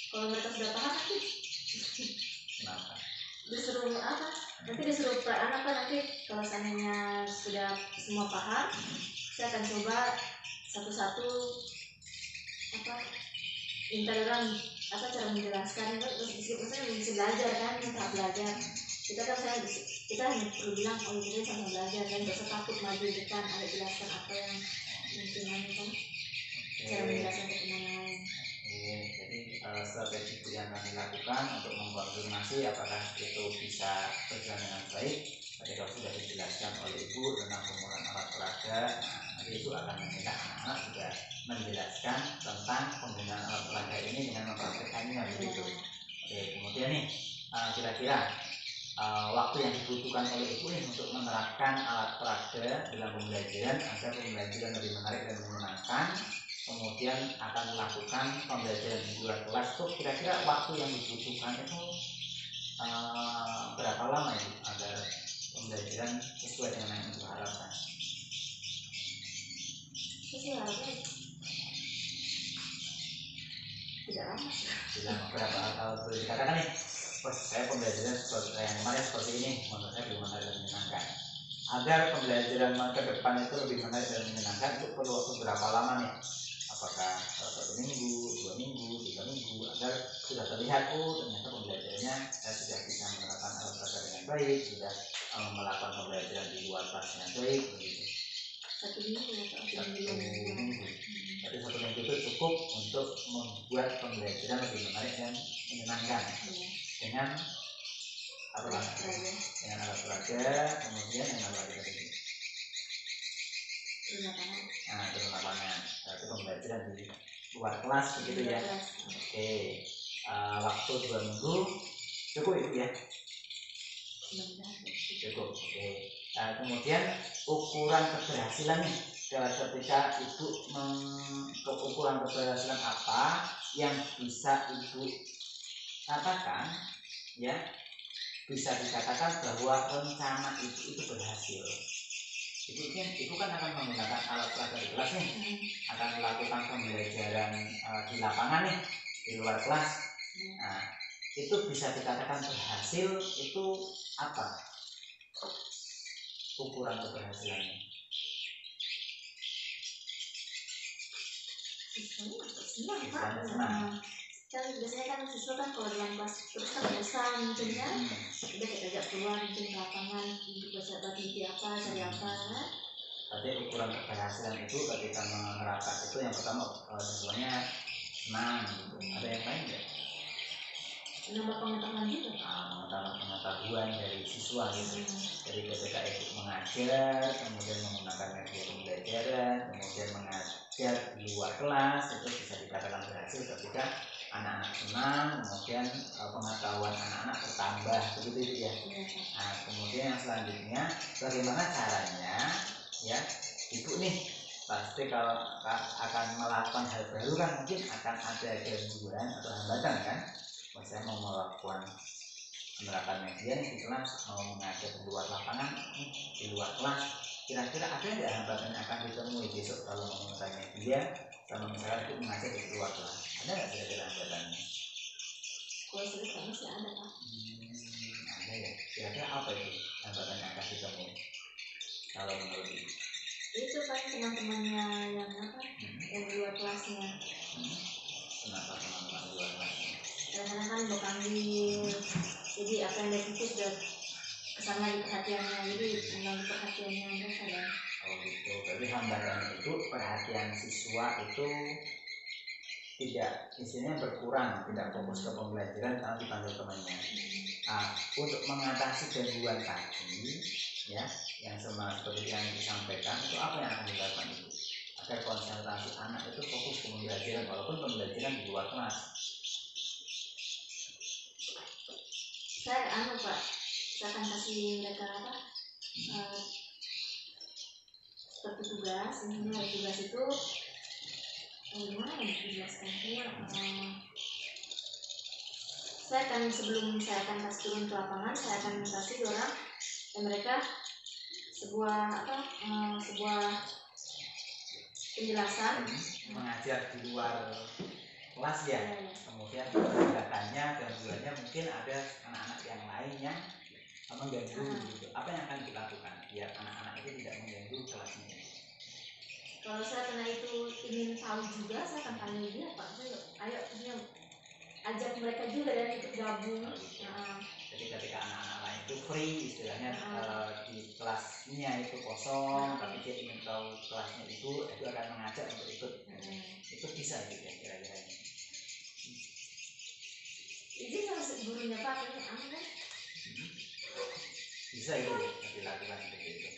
kalau mereka sudah paham nanti Kenapa? disuruh apa? Nanti disuruh anak kan nanti kalau seandainya sudah semua paham, saya akan coba satu-satu minta orang cara menjelaskan itu, maksudnya bisa belajar kan, tahap belajar. Kita hanya perlu bilang kita sama belajar kan, gak usah takut maju depan, ada jelaskan apa yang mungkin kan, cara menjelaskan ke teman lain. Jadi strategi yang kami lakukan untuk mengkonfirmasi apakah itu bisa berjalan dengan baik. Tadi kalau sudah dijelaskan oleh ibu tentang penggunaan alat peraga, nanti itu akan meminta anak-anak juga menjelaskan tentang penggunaan alat peraga ini dengan mempraktekannya begitu. Oke, kemudian nih kira-kira waktu yang dibutuhkan oleh ibu nih untuk menerapkan alat peraga dalam pembelajaran agar pembelajaran lebih menarik dan menyenangkan, kemudian akan melakukan pembelajaran di luar kelas, tuh kira-kira waktu yang dibutuhkan itu berapa lama itu agar pembelajaran sesuai dengan yang ibu harapkan? Saya harapnya tidak lama. Berapa boleh dikatakan nih? Saya pembelajaran seperti yang kemarin seperti ini, menurut saya lebih menarik dan menyenangkan. Agar pembelajaran ke depan itu lebih menarik dan menyenangkan, itu perlu waktu berapa lama nih? Apakah 1 minggu, 2 minggu, 3 minggu, agar sudah terlihat ternyata pembelajarannya saya sudah bisa menerapkan alat peraga dengan baik, sudah melakukan pembelajaran di luar kelas dengan baik, begitu. 1 minggu atau 2 minggu. Jadi 1 minggu itu cukup untuk membuat pembelajaran lebih menarik dan menyenangkan. Dengan apa lagi? Dengan alat peraga, kemudian dengan alat peraga ini. Turun lapangan. Itu pembelajaran di luar kelas begitu ya. Oke. Waktu 2 minggu cukup itu ya. Cukup. Oke. Kemudian ukuran keberhasilan nih. Ketika ibu ukuran keberhasilan apa yang bisa ibu katakan, ya, bisa dikatakan bahwa rencana itu berhasil. Jadi ibu kan akan menggunakan alat peraga di kelas nih, akan melakukan pembelajaran di lapangan nih, di luar kelas. Nah, itu bisa dikatakan berhasil. Itu apa ukuran keberhasilannya? Senang. Kan biasanya kan siswa kan kalau dalam kelas terus kan bosan mungkin kan, udah kita ajak keluar mungkin ke lapangan untuk belajar mimpi apa, cari apa kan. Berarti ukuran keberhasilan itu ketika menerapkan itu yang pertama siswanya senang gitu. Ada yang lain nggak? Menambah pengetahuan juga. Menambah pengetahuan dari siswa gitu. Jadi ketika ibu mengajar, kemudian menggunakan media pembelajaran, kemudian mengajar di luar kelas, itu bisa dikatakan berhasil ketika anak-anak senang, kemudian pengetahuan anak-anak bertambah, begitu ya. Nah, kemudian yang selanjutnya, bagaimana caranya, ya, ibu nih pasti kalau akan melakukan hal baru kan mungkin akan ada gangguan atau hambatan kan. Misalnya mau melakukan menerapkan media di kelas, mau mengajar di luar lapangan, di luar kelas, kira-kira ada nggak hambatan yang akan ditemui besok kalau mau menggunakan media sama misalnya itu mengajar di luar kelas? Ada nggak kira-kira hambatannya? Kalau sebenarnya sih ada Pak. Ada ya. Kira-kira apa itu hambatan yang akan ditemui kalau menurut ibu? Itu kan teman-temannya yang apa? Yang di luar kelasnya. Kenapa teman-teman di luar kelasnya? Kadang-kadang kan mau panggil, jadi apa yang dia pikir sudah kesana di perhatiannya, jadi mengganggu perhatiannya mereka kan. Oh gitu. Berarti hambatan itu perhatian siswa itu tidak isinya berkurang, tidak fokus ke pembelajaran karena dipanggil temannya. Nah, untuk mengatasi gangguan tadi, ya, yang seperti yang disampaikan, itu apa yang akan dilakukan ibu agar konsentrasi anak itu fokus ke pembelajaran walaupun pembelajaran di luar kelas? Saya Pak, saya akan kasih mereka apa? Seperti tugas, intinya tugas itu gimana ya dijelaskannya? Saya akan sebelum saya akan kasih turun ke lapangan, saya akan kasih orang dan mereka sebuah penjelasan mengajar di luar kelas ya. Kemudian gerakannya dan bulannya mungkin ada anak-anak yang lain yang mengganggu gitu. Apa yang akan dilakukan biar anak-anak itu tidak mengganggu kelasnya? Kalau saya karena itu ingin tahu juga, saya akan tanya dia, Pak, ayo ajak mereka juga dan ikut gabung. Jadi ketika anak-anak lain itu free istilahnya, di kelasnya itu kosong, tapi dia ingin tahu kelasnya itu akan mengajak untuk ikut. Itu bisa gitu ya kira-kira. Izin sama gurunya Pak, ini aman kan? Bisa itu dilakukan seperti itu.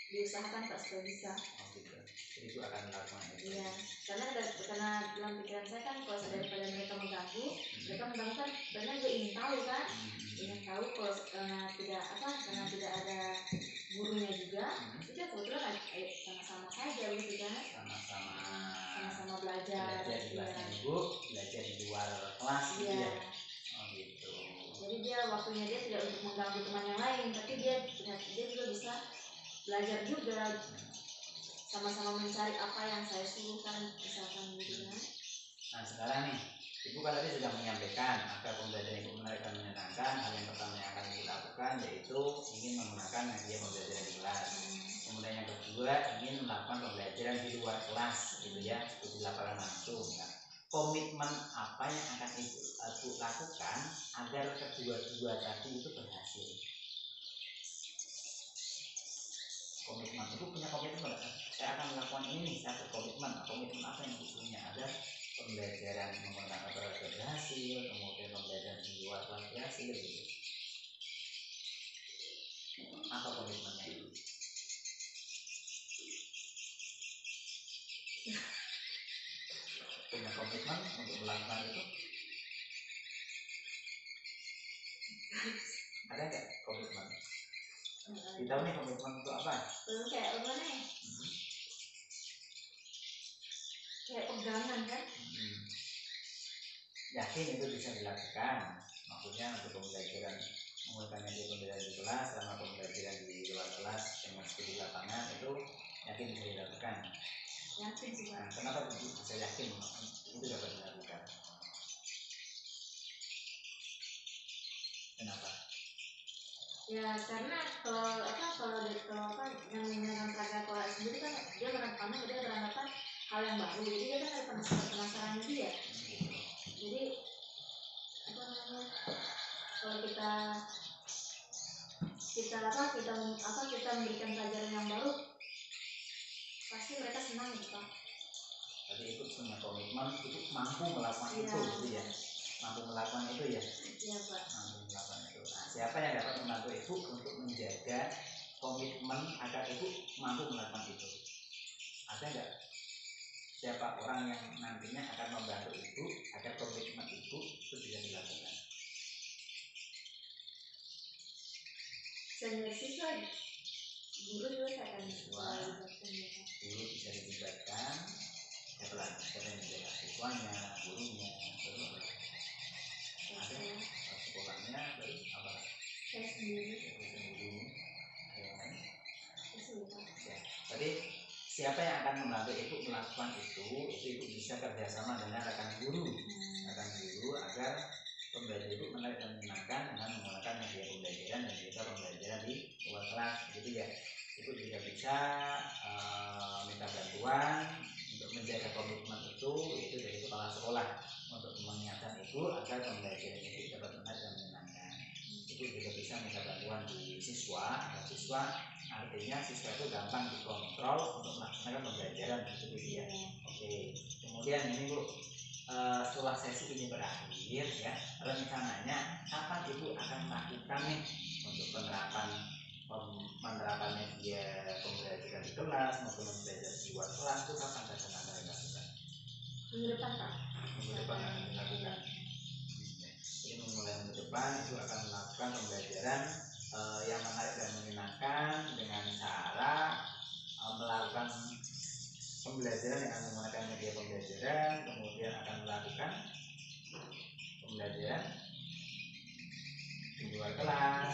Diusahakan Pak supaya bisa. Gitu. Jadi itu akan melakukan itu. Iya, karena dalam pikiran saya kan kalau daripada mereka mengganggu kan karena gue ingin tahu kan, ingin tahu kalau karena tidak ada gurunya juga, itu kebetulan ayo sama-sama saja gitu kan. Sama-sama belajar di kelasnya ibu, belajar di luar kelas gitu ya. Gitu. Jadi waktunya dia tidak untuk mengganggu teman yang lain, tapi dia juga bisa belajar juga, sama-sama mencari apa yang saya suruh kan, misalkan gitu kan. Nah sekarang nih, ibu kan tadi sudah menyampaikan agar pembelajaran ibu menarik dan menyenangkan. Hal yang pertama yang akan ibu lakukan yaitu ingin menggunakan media pembelajaran di kelas. Kemudian yang kedua ingin melakukan pembelajaran di luar kelas gitu ya, di lapangan langsung. Nah, komitmen apa yang akan ibu lakukan agar kedua-dua tadi itu berhasil? Komitmen, ibu punya komitmen nggak? Saya akan melakukan ini, saya berkomitmen. Komitmen apa yang ibu punya agar pembelajaran menggunakan aparatur berhasil, kemudian pembelajaran di luar kelas berhasil gitu. Apa komitmennya itu? Punya komitmen untuk melakukan itu? Ada nggak komitmen? Kita nih komitmen untuk apa? Kayak apa nih? Kayak pegangan kan? Yakin itu bisa dilakukan? Maksudnya untuk pembelajaran menggunakan media pembelajaran di kelas sama pembelajaran di luar kelas dengan studi lapangan itu yakin bisa dilakukan? Yakin sih Pak. Kenapa bisa yakin itu dapat dilakukan? Kenapa? Ya karena kalau yang menggunakan peraga kelas sendiri kan dia beranggapan hal yang baru, jadi dia kan ada penasaran dia. Jadi kalau kita memberikan pelajaran yang baru, pasti mereka senang gitu Pak. Tadi ikut punya komitmen, itu mampu melakukan itu gitu ya. Mampu melakukan itu ya. Iya Pak. Mampu melakukan itu. Nah, siapa yang dapat membantu ibu untuk menjaga komitmen agar ibu mampu melakukan itu? Ada nggak? Siapa orang yang nantinya akan membantu ibu agar komitmen ibu itu bisa dilakukan? Senior siswa, guru juga saya akan guru bisa dilibatkan. Siapa yang menjaga siswanya, gurunya, terus ada sekolahnya, terus apa? Saya sendiri. Jadi siapa yang akan membantu ibu melakukan itu ibu bisa kerjasama dengan rekan guru agar pembelajaran ibu menarik dan menyenangkan dengan menggunakan media pembelajaran dan juga pembelajaran di luar kelas gitu ya. Ibu juga bisa minta bantuan untuk menjaga komitmen itu yaitu dari kepala sekolah untuk mengingatkan ibu agar pembelajaran ibu dapat menarik dan menyenangkan. Ibu juga bisa minta bantuan di siswa agar artinya siswa itu gampang dikontrol untuk melaksanakan pembelajaran gitu ya. Oke. Kemudian ini Bu, setelah sesi ini berakhir ya, rencananya kapan Ibu akan melakukan nih untuk penerapan media pembelajaran di kelas maupun pembelajaran di luar kelas itu kapan akan dilakukan? Minggu depan Pak. Minggu depan akan dilakukan. Jadi mulai minggu depan Ibu akan melakukan pembelajaran yang menarik dan menyenangkan dengan cara melakukan pembelajaran yang menggunakan media pembelajaran, kemudian akan melakukan pembelajaran di luar kelas.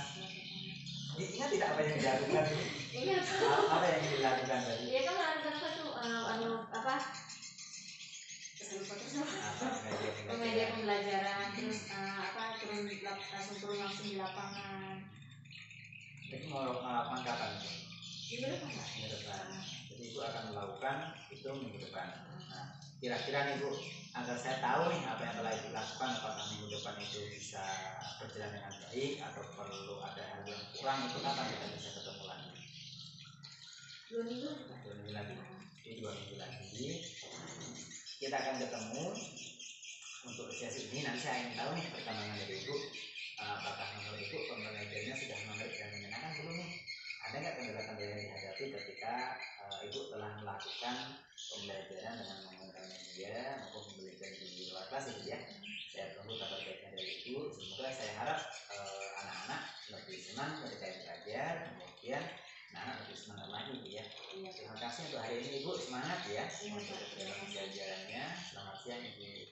Ingat tidak apa yang dilakukan? Ingat. Apa yang dilakukan tadi? Iya kan melakukan apa tuh langsung turun langsung di lapangan. Jadi mau melakukan kapan itu? Minggu depan Pak. Minggu depan. Jadi ibu akan melakukan itu minggu depan. Nah, kira-kira nih Bu, agar saya tahu nih apa yang telah ibu lakukan, apakah minggu depan itu bisa berjalan dengan baik atau perlu ada hal yang kurang, itu kapan kita bisa ketemu lagi? 2 minggu lagi Pak. 2 minggu lagi. Jadi 2 minggu lagi kita akan ketemu untuk sesi ini. Nanti saya ingin tahu nih perkembangan dari ibu, apakah menurut ibu pembelajarannya sudah menarik dan menyenangkan belum nih? Ada nggak kendala-kendala yang dihadapi ketika ibu telah melakukan pembelajaran dengan menggunakan media maupun pembelajaran di luar kelas itu ya? Saya tunggu kabar baiknya dari ibu. Semoga saya harap anak-anak lebih senang ketika belajar, kemudian anak-anak lebih semangat lagi Bu ya. Terima kasih untuk hari ini Ibu, semangat ya untuk pembelajarannya. Selamat siang Ibu.